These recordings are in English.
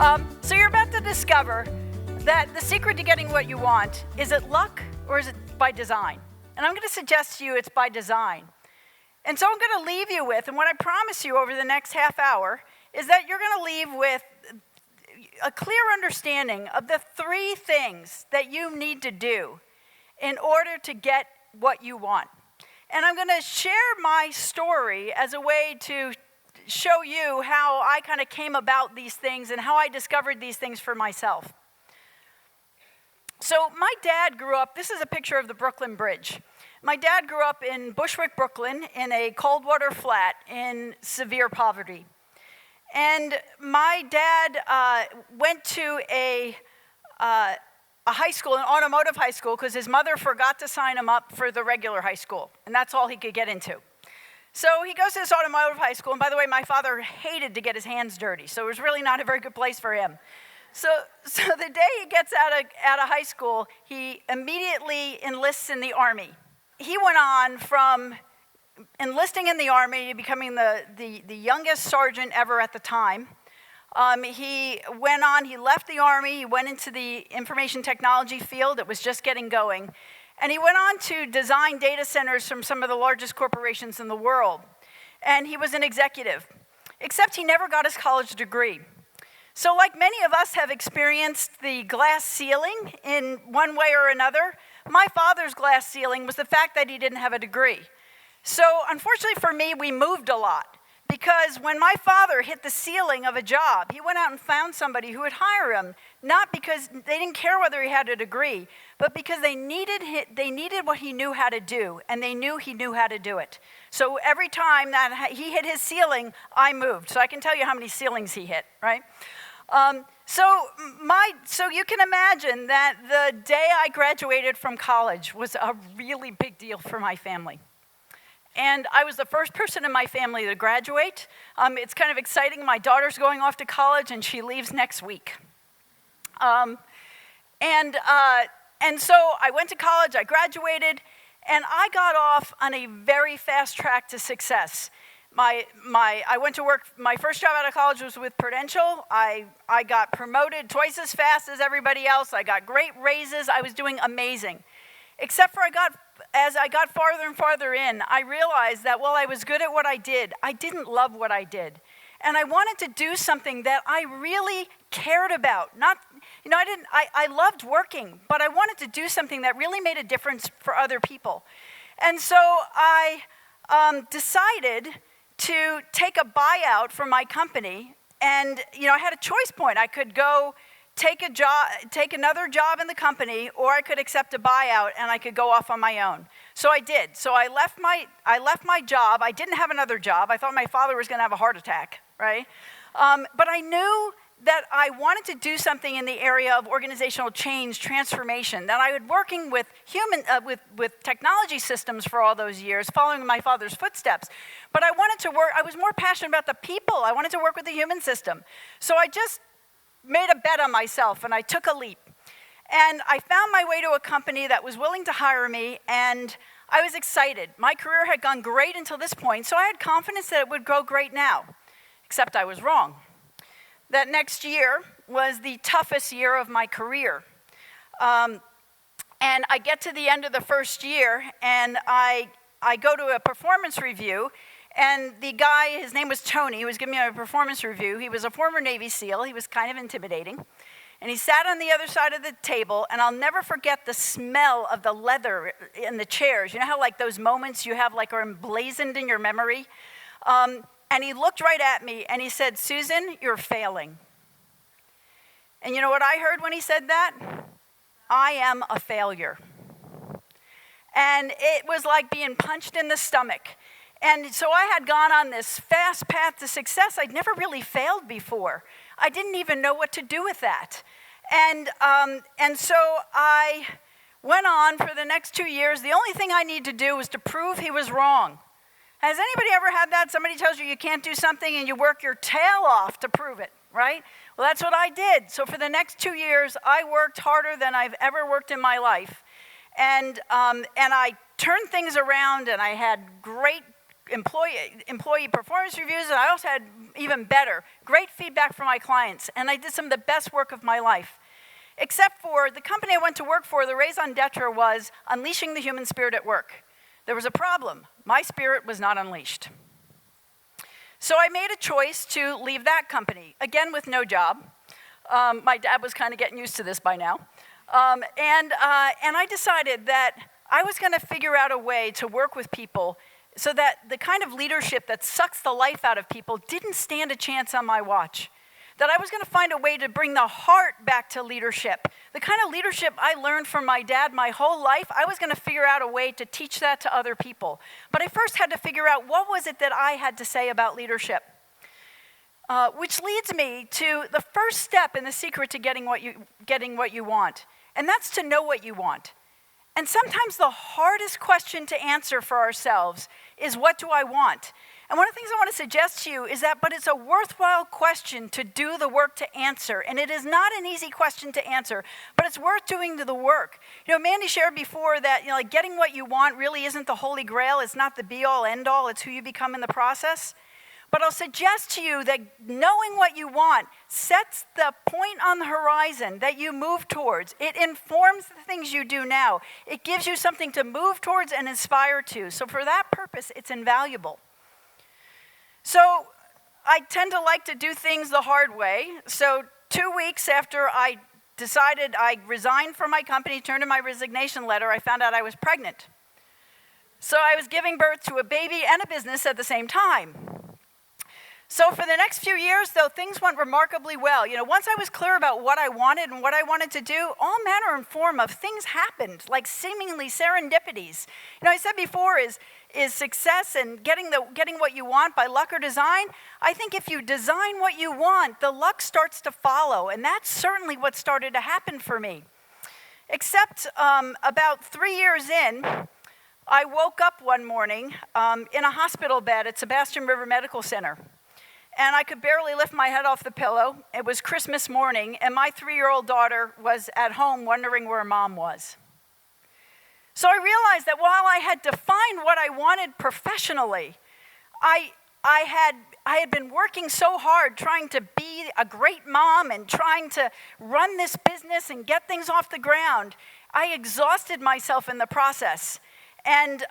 So you're about to discover that the secret to getting what you want, is it luck or is it by design? And I'm going to suggest to you it's by design. And so I'm going to leave you with, and what I promise you over the next half hour, is that you're going to leave with a clear understanding of the 3 things that you need to do in order to get what you want. And I'm going to share my story as a way to show you how I kind of came about these things and how I discovered these things for myself. So my dad grew up, this is a picture of the Brooklyn Bridge. My dad grew up in Bushwick, Brooklyn, in a cold water flat in severe poverty. And my dad went to a high school, an automotive high school, because his mother forgot to sign him up for the regular high school, and that's all he could get into. So he goes to this automotive high school, and by the way, my father hated to get his hands dirty, so it was really not a very good place for him. So the day he gets out of high school, he immediately enlists in the Army. He went on from enlisting in the Army to becoming the youngest sergeant ever at the time. He went on, he left the Army, he went into the information technology field. It was just getting going. And he went on to design data centers from some of the largest corporations in the world. And he was an executive, except he never got his college degree. So like many of us have experienced the glass ceiling in one way or another, my father's glass ceiling was the fact that he didn't have a degree. So unfortunately for me, we moved a lot. Because when my father hit the ceiling of a job, he went out and found somebody who would hire him, not because they didn't care whether he had a degree, but because they needed what he knew how to do, and they knew he knew how to do it. So every time that he hit his ceiling, I moved. So I can tell you how many ceilings he hit, right? So you can imagine that the day I graduated from college was a really big deal for my family. And I was the first person in my family to graduate. It's kind of exciting. My daughter's going off to college, and she leaves next week. And so I went to college, I graduated, and I got off on a very fast track to success. I went to work, my first job out of college was with Prudential. I got promoted twice as fast as everybody else. I got great raises. I was doing amazing. Except for as I got farther and farther in, I realized that while I was good at what I didn't love what I did. And I wanted to do something that I really cared about. I loved working, but I wanted to do something that really made a difference for other people. And so I decided to take a buyout from my company. And, I had a choice point. I could go take another job in the company, or I could accept a buyout and I could go off on my own. So I did. So I left my job. I didn't have another job. I thought my father was going to have a heart attack, right? But I knew that I wanted to do something in the area of organizational change, transformation. That I had working with with technology systems for all those years, following my father's footsteps. But I was more passionate about the people. I wanted to work with the human system. So I just made a bet on myself, and I took a leap. And I found my way to a company that was willing to hire me, and I was excited. My career had gone great until this point, so I had confidence that it would go great now, except I was wrong. That next year was the toughest year of my career. And I get to the end of the first year, and I go to a performance review. And the guy, his name was Tony, he was giving me a performance review. He was a former Navy SEAL. He was kind of intimidating. And he sat on the other side of the table, and I'll never forget the smell of the leather in the chairs. You know how like those moments you have like are emblazoned in your memory? And he looked right at me, and he said, "Susan, you're failing." And you know what I heard when he said that? I am a failure. And it was like being punched in the stomach. And so I had gone on this fast path to success. I'd never really failed before. I didn't even know what to do with that. And so I went on for the next 2 years. The only thing I needed to do was to prove he was wrong. Has anybody ever had that? Somebody tells you can't do something and you work your tail off to prove it, right? Well, that's what I did. So for the next 2 years, I worked harder than I've ever worked in my life. And I turned things around, and I had great employee performance reviews, and I also had even better, great feedback from my clients, and I did some of the best work of my life. Except for the company I went to work for, the raison d'etre was unleashing the human spirit at work. There was a problem. My spirit was not unleashed. So I made a choice to leave that company, again with no job. My dad was kind of getting used to this by now. And I decided that I was going to figure out a way to work with people so that the kind of leadership that sucks the life out of people didn't stand a chance on my watch. That I was going to find a way to bring the heart back to leadership. The kind of leadership I learned from my dad my whole life, I was going to figure out a way to teach that to other people. But I first had to figure out what was it that I had to say about leadership. Which leads me to the first step in the secret to getting what you want. And that's to know what you want. And sometimes the hardest question to answer for ourselves is, what do I want? And one of the things I want to suggest to you is that, but it's a worthwhile question to do the work to answer. And it is not an easy question to answer, but it's worth doing the work. Mandy shared before that, like getting what you want really isn't the holy grail. It's not the be-all, end-all. It's who you become in the process. But I'll suggest to you that knowing what you want sets the point on the horizon that you move towards. It informs the things you do now. It gives you something to move towards and aspire to. So for that purpose, it's invaluable. So I tend to like to do things the hard way. So 2 weeks after I decided I resigned from my company, turned in my resignation letter, I found out I was pregnant. So I was giving birth to a baby and a business at the same time. So for the next few years, though, things went remarkably well. Once I was clear about what I wanted and what I wanted to do, all manner and form of things happened, like seemingly serendipities. I said before, is success and getting what you want by luck or design? I think if you design what you want, the luck starts to follow, and that's certainly what started to happen for me. Except about 3 years in, I woke up one morning in a hospital bed at Sebastian River Medical Center. And I could barely lift my head off the pillow. It was Christmas morning, and my 3-year-old daughter was at home wondering where Mom was. So I realized that while I had defined what I wanted professionally, I had been working so hard trying to be a great mom and trying to run this business and get things off the ground. I exhausted myself in the process. And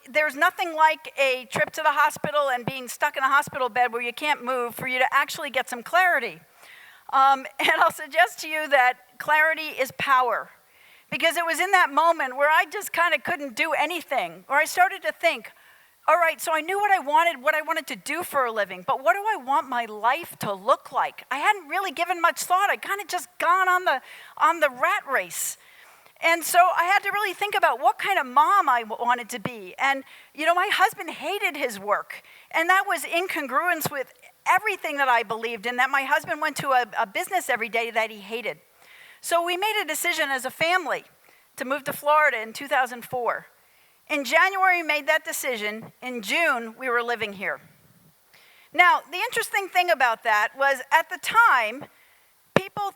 there's nothing like a trip to the hospital and being stuck in a hospital bed where you can't move for you to actually get some clarity. And I'll suggest to you that clarity is power. Because it was in that moment where I just kind of couldn't do anything, or I started to think, all right, so I knew what I wanted to do for a living, but what do I want my life to look like? I hadn't really given much thought. I'd kind of just gone on the rat race. And so I had to really think about what kind of mom I wanted to be. And, my husband hated his work. And that was in congruence with everything that I believed in, that my husband went to a business every day that he hated. So we made a decision as a family to move to Florida in 2004. In January, we made that decision. In June, we were living here. Now, the interesting thing about that was at the time, people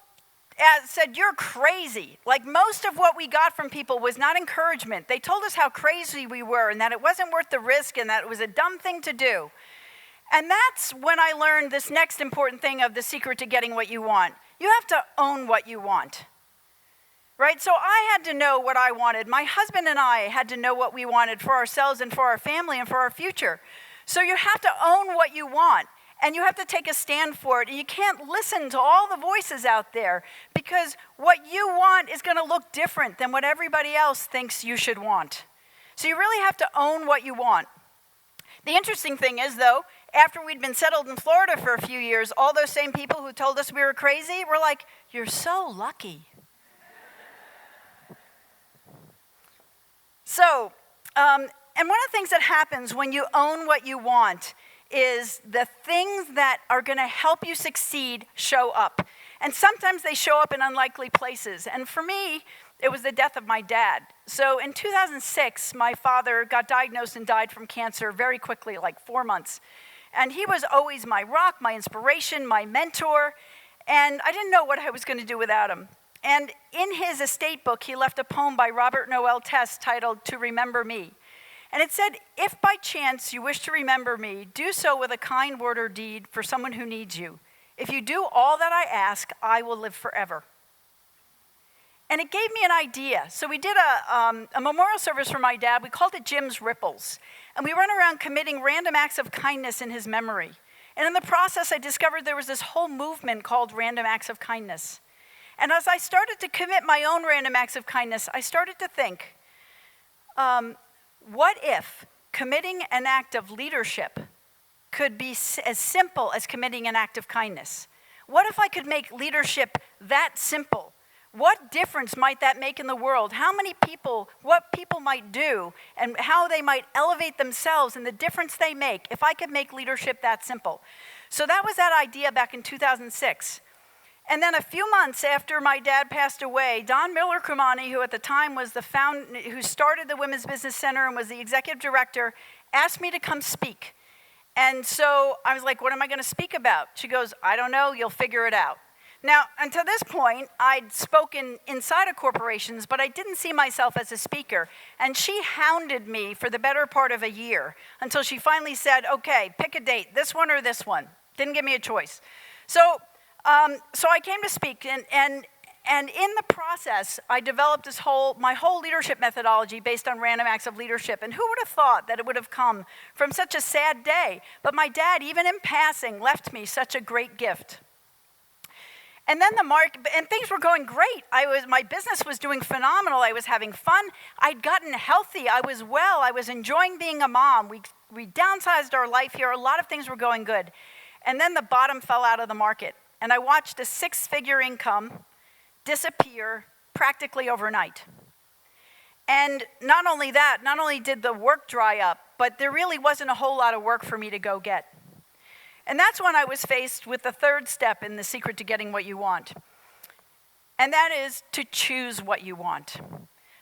said, you're crazy. Like most of what we got from people was not encouragement. They told us how crazy we were and that it wasn't worth the risk and that it was a dumb thing to do. And that's when I learned this next important thing of the secret to getting what you want. You have to own what you want. Right? So I had to know what I wanted. My husband and I had to know what we wanted for ourselves and for our family and for our future. So you have to own what you want. And you have to take a stand for it. And you can't listen to all the voices out there because what you want is going to look different than what everybody else thinks you should want. So you really have to own what you want. The interesting thing is, though, after we'd been settled in Florida for a few years, all those same people who told us we were crazy were like, you're so lucky. So, and one of the things that happens when you own what you want is the things that are going to help you succeed show up. And sometimes they show up in unlikely places. And for me, it was the death of my dad. So in 2006, my father got diagnosed and died from cancer very quickly, like 4 months. And he was always my rock, my inspiration, my mentor. And I didn't know what I was going to do without him. And in his estate book, he left a poem by Robert Noel Tess titled "To Remember Me." And it said, if by chance you wish to remember me, do so with a kind word or deed for someone who needs you. If you do all that I ask, I will live forever. And it gave me an idea. So we did a memorial service for my dad. We called it Jim's Ripples. And we went around committing random acts of kindness in his memory. And in the process, I discovered there was this whole movement called Random Acts of Kindness. And as I started to commit my own random acts of kindness, I started to think, what if committing an act of leadership could be as simple as committing an act of kindness? What if I could make leadership that simple? What difference might that make in the world? How many people, what people might do, and how they might elevate themselves and the difference they make if I could make leadership that simple? So that was that idea back in 2006. And then a few months after my dad passed away, Don Miller-Kumani, who at the time was who started the Women's Business Center and was the executive director, asked me to come speak. And so I was like, what am I going to speak about? She goes, I don't know, you'll figure it out. Now, until this point, I'd spoken inside of corporations, but I didn't see myself as a speaker. And she hounded me for the better part of a year until she finally said, okay, pick a date, this one or this one. Didn't give me a choice. So I came to speak, and in the process, I developed my whole leadership methodology based on random acts of leadership. And who would have thought that it would have come from such a sad day? But my dad, even in passing, left me such a great gift. And then things were going great. My business was doing phenomenal. I was having fun. I'd gotten healthy. I was well. I was enjoying being a mom. We downsized our life here. A lot of things were going good. And then the bottom fell out of the market. And I watched a 6-figure income disappear practically overnight. And not only that, not only did the work dry up, but there really wasn't a whole lot of work for me to go get. And that's when I was faced with the third step in the secret to getting what you want. And that is to choose what you want.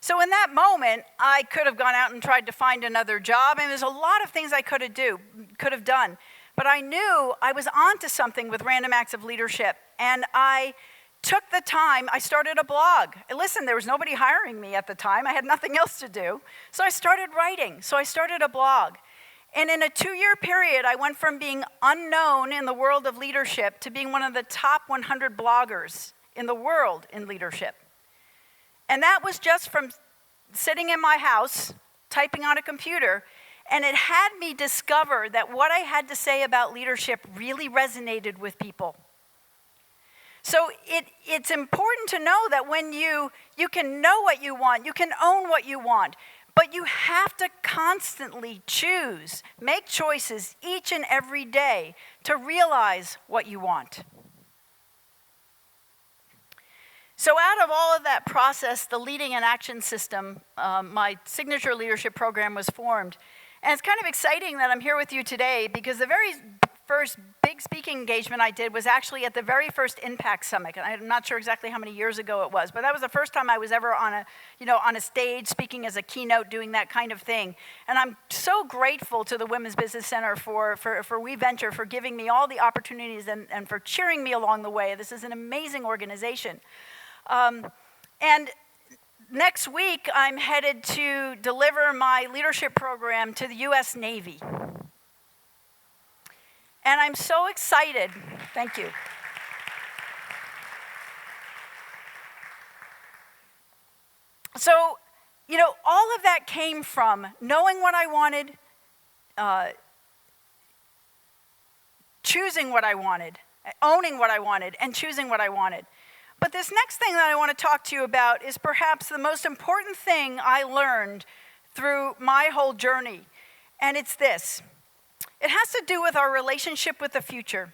So in that moment, I could have gone out and tried to find another job, and there's a lot of things I could have done. But I knew I was onto something with Random Acts of Leadership, and I took the time. I started a blog. Listen, there was nobody hiring me at the time. I had nothing else to do. So I started writing. So I started a blog. And in a 2-year period, I went from being unknown in the world of leadership to being one of the top 100 bloggers in the world in leadership. And that was just from sitting in my house, typing on a computer, and it had me discover that what I had to say about leadership really resonated with people. So it's important to know that when you can know what you want, you can own what you want, but you have to constantly choose, make choices each and every day to realize what you want. So out of all of that process, the Leading in Action System, my signature leadership program was formed. And it's kind of exciting that I'm here with you today because the very first big speaking engagement I did was actually at the very first Impact Summit. And I'm not sure exactly how many years ago it was, but that was the first time I was ever on a stage speaking as a keynote, doing that kind of thing. And I'm so grateful to the Women's Business Center for WeVenture for giving me all the opportunities and for cheering me along the way. This is an amazing organization. And next week, I'm headed to deliver my leadership program to the U.S. Navy. And I'm so excited. Thank you. So, all of that came from knowing what I wanted, choosing what I wanted, owning what I wanted, and choosing what I wanted. But this next thing that I want to talk to you about is perhaps the most important thing I learned through my whole journey. And it's this. It has to do with our relationship with the future.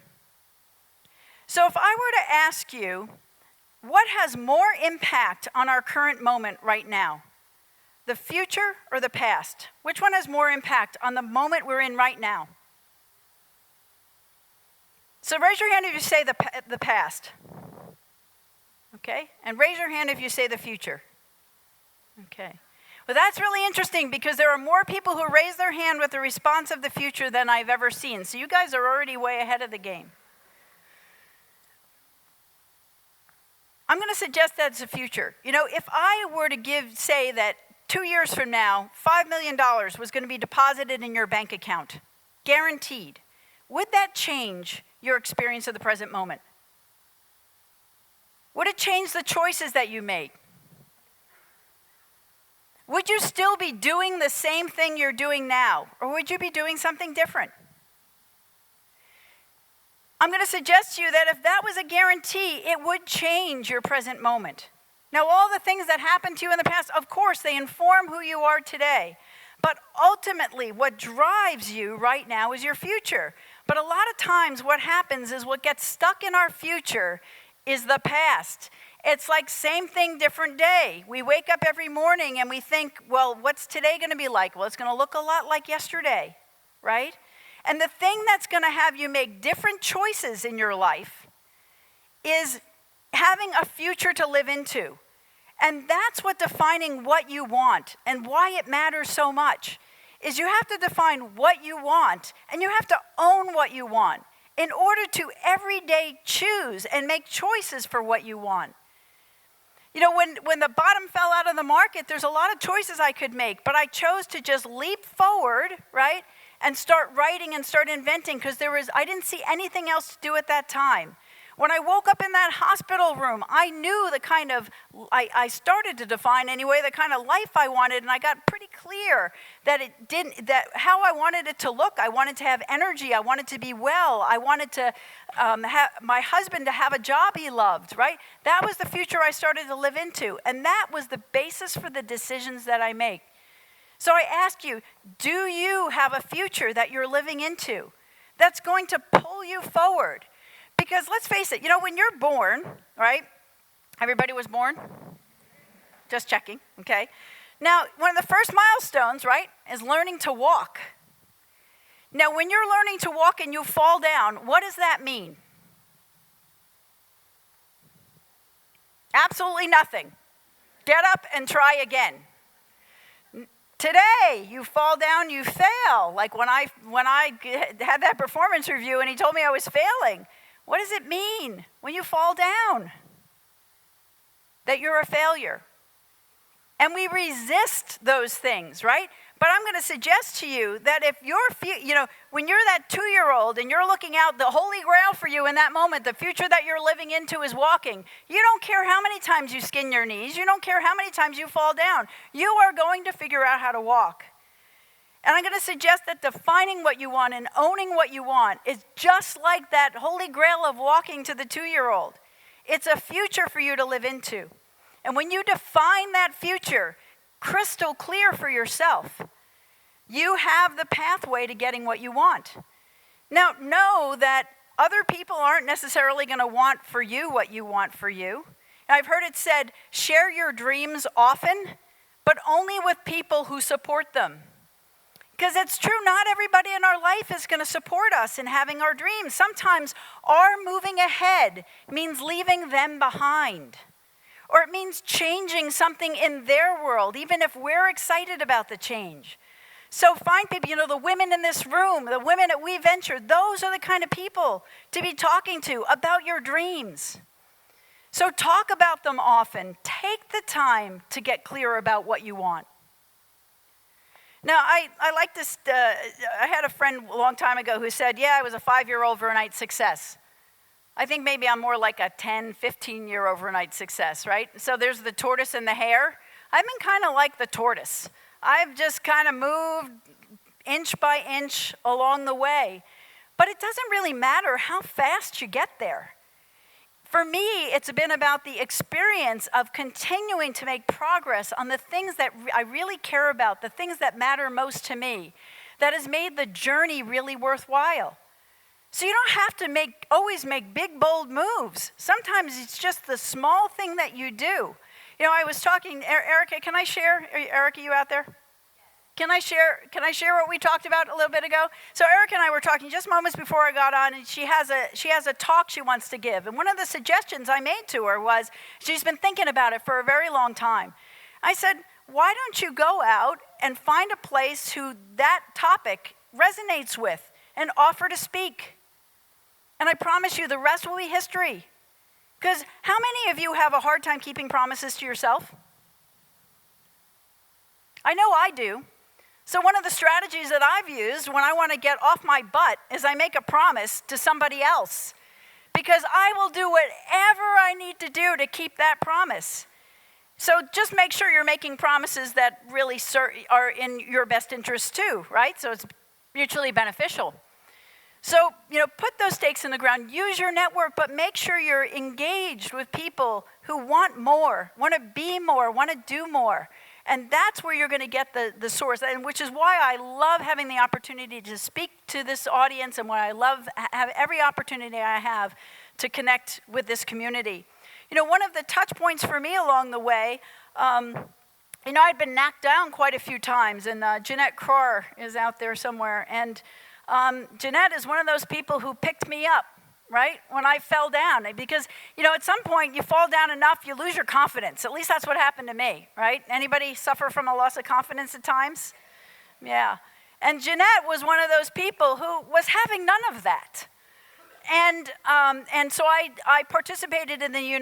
So if I were to ask you, what has more impact on our current moment right now? The future or the past? Which one has more impact on the moment we're in right now? So raise your hand if you say the past. Okay? And raise your hand if you say the future. Okay. Well, that's really interesting because there are more people who raise their hand with the response of the future than I've ever seen. So you guys are already way ahead of the game. I'm going to suggest that's the future. If I were to say that 2 years from now, $5 million was going to be deposited in your bank account, guaranteed, would that change your experience of the present moment? Would it change the choices that you make? Would you still be doing the same thing you're doing now, or would you be doing something different? I'm going to suggest to you that if that was a guarantee, it would change your present moment. Now, all the things that happened to you in the past, of course, they inform who you are today. But ultimately, what drives you right now is your future. But a lot of times what happens is what gets stuck in our future is the past. It's like same thing, different day. We wake up every morning and we think, well, what's today going to be like? Well, it's going to look a lot like yesterday, right? And the thing that's going to have you make different choices in your life is having a future to live into. And that's what defining what you want and why it matters so much is you have to define what you want and you have to own what you want in order to every day choose and make choices for what you want. You know, when the bottom fell out of the market, there's a lot of choices I could make, but I chose to just leap forward, right, and start writing and start inventing because I didn't see anything else to do at that time. When I woke up in that hospital room, I knew I started to define anyway the kind of life I wanted, and I got pretty clear that how I wanted it to look. I wanted to have energy. I wanted to be well. I wanted to have my husband to have a job he loved, right? That was the future I started to live into, and that was the basis for the decisions that I make. So I ask you, do you have a future that you're living into that's going to pull you forward? Because let's face it, you know, when you're born, right? Everybody was born? Just checking, okay? Now, one of the first milestones, right, is learning to walk. Now, when you're learning to walk and you fall down, what does that mean? Absolutely nothing. Get up and try again. Today, you fall down, you fail. Like when I had that performance review and he told me I was failing. What does it mean when you fall down? That you're a failure. And we resist those things, right? But I'm going to suggest to you that if when you're that 2-year-old and you're looking out, the holy grail for you in that moment, the future that you're living into is walking. You don't care how many times you skin your knees. You don't care how many times you fall down. You are going to figure out how to walk. And I'm going to suggest that defining what you want and owning what you want is just like that holy grail of walking to the 2-year-old. It's a future for you to live into. And when you define that future crystal clear for yourself, you have the pathway to getting what you want. Now, know that other people aren't necessarily going to want for you what you want for you. And I've heard it said, share your dreams often, but only with people who support them. Because it's true, not everybody in our life is going to support us in having our dreams. Sometimes our moving ahead means leaving them behind. Or it means changing something in their world, even if we're excited about the change. So find people, the women in this room, the women at We Venture, those are the kind of people to be talking to about your dreams. So talk about them often. Take the time to get clear about what you want. Now, I like this, I had a friend a long time ago who said, I was a 5-year overnight success. I think maybe I'm more like a 10, 15-year overnight success, right? So there's the tortoise and the hare. I've been kind of like the tortoise. I've just kind of moved inch by inch along the way. But it doesn't really matter how fast you get there. For me, it's been about the experience of continuing to make progress on the things that I really care about, the things that matter most to me, that has made the journey really worthwhile. So you don't have to always make big, bold moves. Sometimes it's just the small thing that you do. I was talking, Erica, can I share? Erica, you out there? Can I share what we talked about a little bit ago? So Erica and I were talking just moments before I got on, and she has a talk she wants to give. And one of the suggestions I made to her was she's been thinking about it for a very long time. I said, why don't you go out and find a place who that topic resonates with and offer to speak? And I promise you the rest will be history. Because how many of you have a hard time keeping promises to yourself? I know I do. So one of the strategies that I've used when I want to get off my butt is I make a promise to somebody else, because I will do whatever I need to do to keep that promise. So just make sure you're making promises that really are in your best interest too, right? So it's mutually beneficial. So, put those stakes in the ground. Use your network, but make sure you're engaged with people who want more, want to be more, want to do more. And that's where you're going to get the source, and which is why I love having the opportunity to speak to this audience, and why I love have every opportunity I have to connect with this community. One of the touch points for me along the way, I'd been knocked down quite a few times, and Jeanette Kroer is out there somewhere, and Jeanette is one of those people who picked me up, right, when I fell down. Because, at some point you fall down enough, you lose your confidence. At least that's what happened to me, right? Anybody suffer from a loss of confidence at times? Yeah. And Jeanette was one of those people who was having none of that. And so I participated in the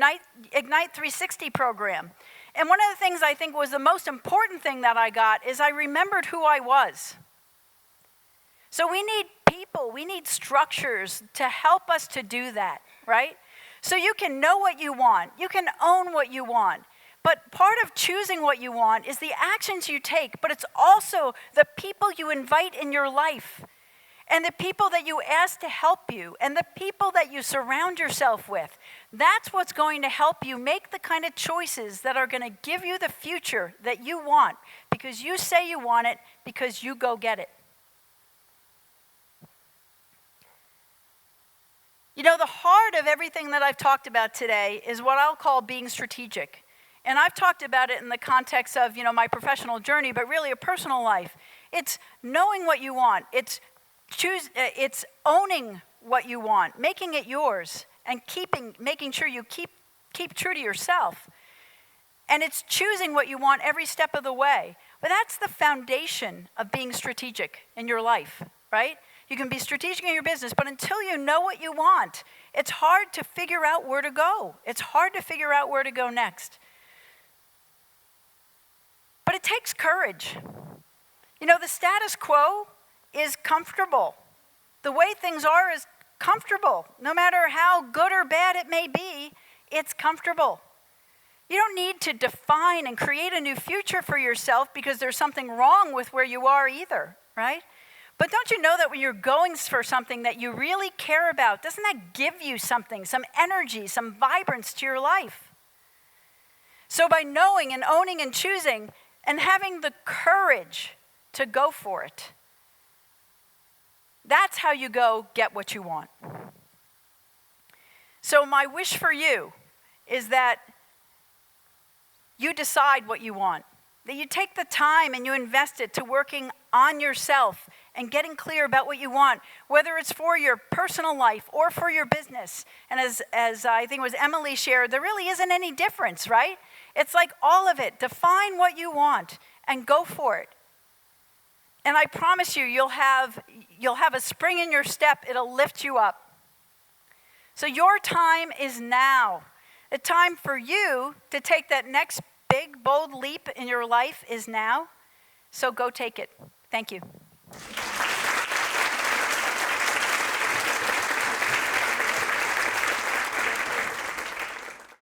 Ignite 360 program. And one of the things I think was the most important thing that I got is I remembered who I was. So we need people, we need structures to help us to do that, right? So you can know what you want, you can own what you want, but part of choosing what you want is the actions you take, but it's also the people you invite in your life, and the people that you ask to help you, and the people that you surround yourself with. That's what's going to help you make the kind of choices that are going to give you the future that you want, because you say you want it, because you go get it. The heart of everything that I've talked about today is what I'll call being strategic. And I've talked about it in the context of, my professional journey, but really a personal life. It's knowing what you want. It's owning what you want, making it yours, and making sure you keep true to yourself. And it's choosing what you want every step of the way. But that's the foundation of being strategic in your life, right? You can be strategic in your business, but until you know what you want, it's hard to figure out where to go. It's hard to figure out where to go next. But it takes courage. The status quo is comfortable. The way things are is comfortable. No matter how good or bad it may be, it's comfortable. You don't need to define and create a new future for yourself because there's something wrong with where you are either, right? But don't you know that when you're going for something that you really care about, doesn't that give you something, some energy, some vibrance to your life? So by knowing and owning and choosing and having the courage to go for it, that's how you go get what you want. So my wish for you is that you decide what you want, that you take the time and you invest it to working on yourself and getting clear about what you want, whether it's for your personal life or for your business. And as I think it was Emily shared, there really isn't any difference, right? It's like all of it. Define what you want and go for it. And I promise you, you'll have a spring in your step. It'll lift you up. So your time is now. The time for you to take that next big, bold leap in your life is now. So go take it. Thank you.